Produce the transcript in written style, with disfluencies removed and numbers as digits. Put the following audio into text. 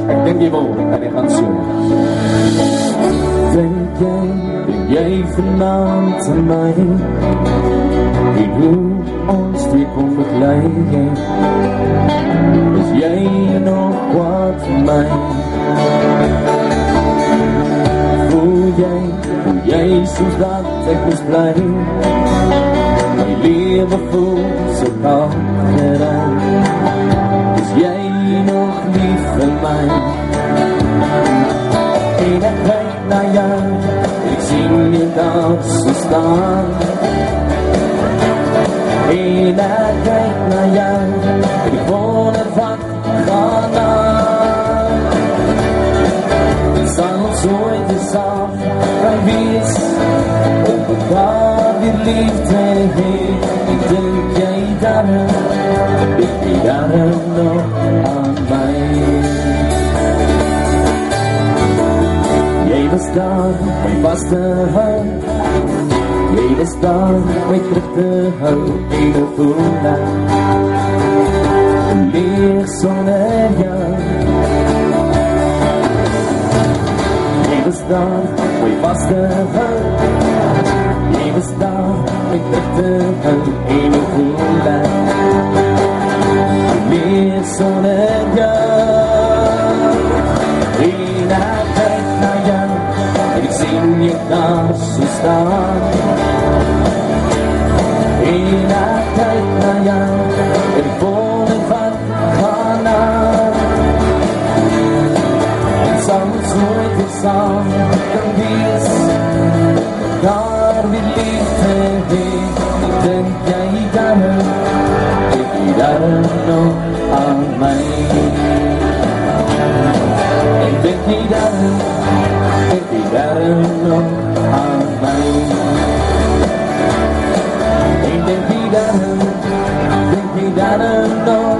Ik denk je wel en ik ga het zingen. Denk jij vanavond aan mij? Die hoe ons twee kon begeleiden. Is jij nog kwaad voor mij? Voel jij soms dat ik moest blijven? Mijn leven voelt zo koud gedaan. Is jij nog lief voor mij? En ik kijk naar jou, ik zie je dansen staan. En ik kijk naar jou, ik voel het wat gaan aan. Het zal ons ooit eens af, kan wees op elkaar weer liefde heeft. Ik denk jij daarom nog aan mij. Jij was daar, mijn vaste hand. Jij was daar, mijn terug te houden in de voelen. Een licht zonder jou. Jij was daar, mijn vaste hand. Jij was daar, mijn terug te houden in de voelen. Meer zonder jou. En ik kijk naar jou en ik zie je dansen staan. En ik kijk naar jou en ik voel het van gaan aan. Het zal ons nooit eens samen kan wees, daar weer liefde heeft. Ik denk jij daarom nog aan mij. Ik denk niet daarom nog aan mij. Ik denk niet daarom nog